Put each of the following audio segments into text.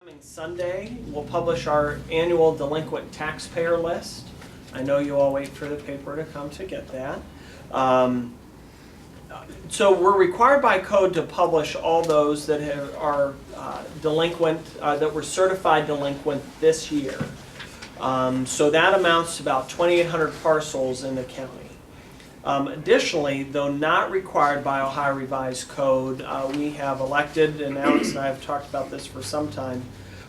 Coming Sunday, we'll publish our annual delinquent taxpayer list. I know you all wait for the paper to come to get that. So we're required by code to publish all those that are delinquent, that were certified delinquent this year. So that amounts to about 2,800 parcels in the county. Additionally, though not required by Ohio Revised Code, we have elected, and Alex and I have talked about this for some time,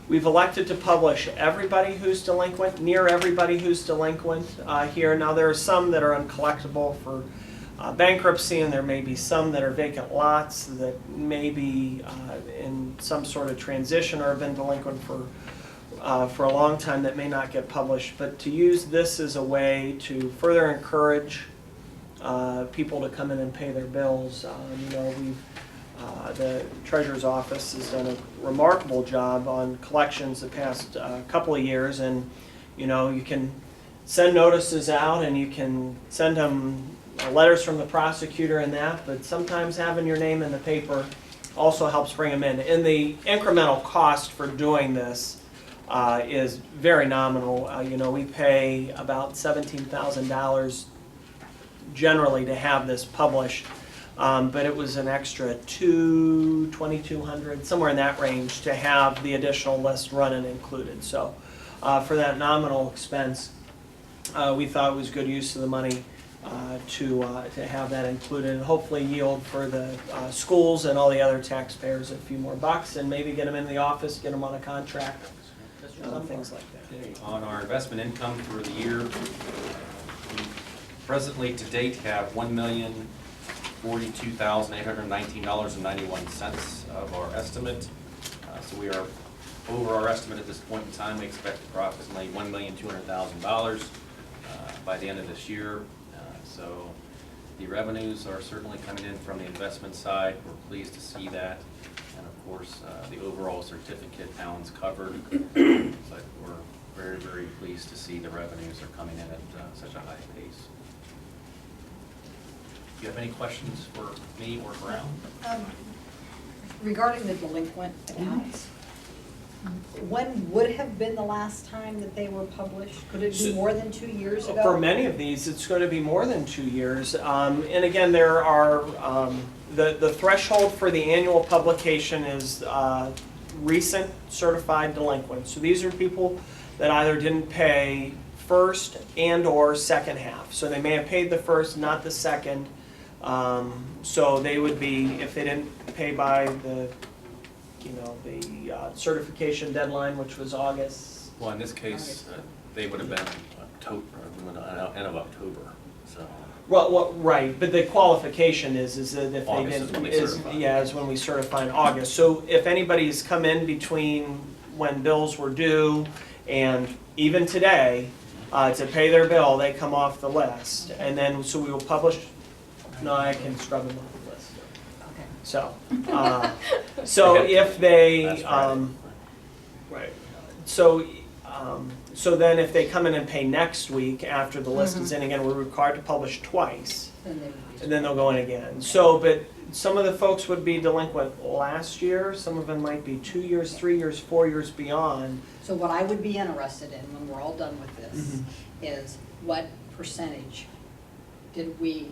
we've elected to publish everybody who's delinquent, near everybody who's delinquent here. Now there are some that are uncollectible for bankruptcy, and there may be some that are vacant lots that may be in some sort of transition or have been delinquent for a long time that may not get published. But to use this as a way to further encourage people to come in and pay their bills. The Treasurer's Office has done a remarkable job on collections the past couple of years, and you can send notices out and you can send them letters from the prosecutor and that, but sometimes having your name in the paper also helps bring them in. And the incremental cost for doing this is very nominal. We pay about $17,000 generally to have this published, but it was an extra $2,200, somewhere in that range, to have the additional list run and included. So for that nominal expense, we thought it was good use of the money to have that included, and hopefully yield for the schools and all the other taxpayers a few more bucks, and maybe get them in the office, get them on a contract, things like that. Okay. On our investment income for the year, we presently to date have $1,042,819.91 of our estimate. So we are over our estimate at this point in time. We expect approximately $1,200,000 by the end of this year. So the revenues are certainly coming in from the investment side. We're pleased to see that. And of course, the overall certificate balance covered. But we're very, very pleased to see the revenues are coming in at such a high pace. Do you have any questions for me or for Alan? Regarding the delinquent accounts, when would have been the last time that they were published? Could it be more than 2 years ago? For many of these, it's going to be more than 2 years. And again, there are, the threshold for the annual publication is recent certified delinquents. So these are people that either didn't pay first and or second half. So they may have paid the first, not the second. So they would be, if they didn't pay by the certification deadline, which was August. Well, in this case, they would have been end of October. So. Well, right, but the qualification is that if August they didn't, is when we certify in August. So if anybody's come in between when bills were due and even today to pay their bill, they come off the list, and then so we will publish. No, I can scrub them off the list. Okay. So, so if they, right, so then if they come in and pay next week after the list is in again, we're required to publish twice, and then they'll go in again. So, but some of the folks would be delinquent last year, some of them might be 2 years, 3 years, 4 years beyond. So what I would be interested in when we're all done with this is what percentage did we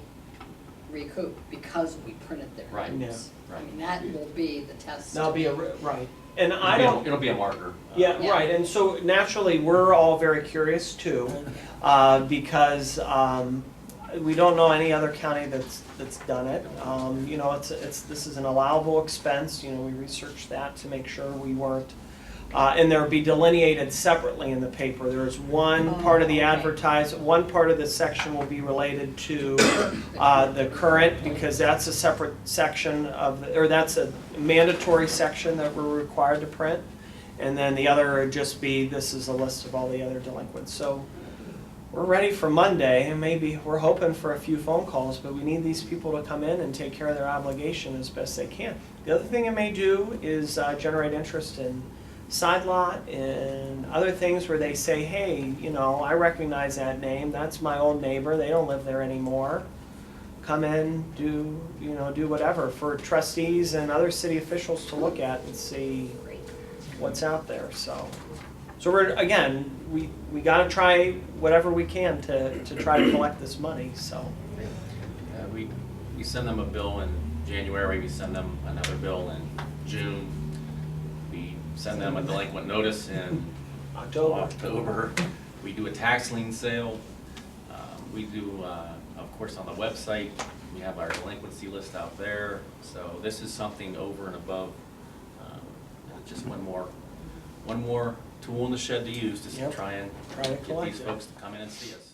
recoup because we printed their Right. names? Yeah. Right. I mean, that will be the test. That'll be right. And It'll be a marker. Yeah, right. And so naturally, we're all very curious too, because we don't know any other county that's done it. This is an allowable expense. We researched that to make sure we weren't. And there will be delineated separately in the paper. There is one part of the one part of the section will be related to the current, because that's a separate section or that's a mandatory section that we're required to print. And then the other would just be, this is a list of all the other delinquents. So we're ready for Monday, and maybe we're hoping for a few phone calls, but we need these people to come in and take care of their obligation as best they can. The other thing it may do is generate interest in side lot and other things where they say, hey, I recognize that name, that's my old neighbor, they don't live there anymore. Come in, do whatever, for trustees and other city officials to look at and see, what's out there, so. So we're, again, we gotta try whatever we can to try to collect this money, so. We send them a bill in January, we send them another bill in June. We send them a delinquent notice in October. We do a tax lien sale. We do, of course, on the website, we have our delinquency list out there. So this is something over and above, just one more tool in the shed to use to Yep. try and Try to get collect these it. folks to come in and see us.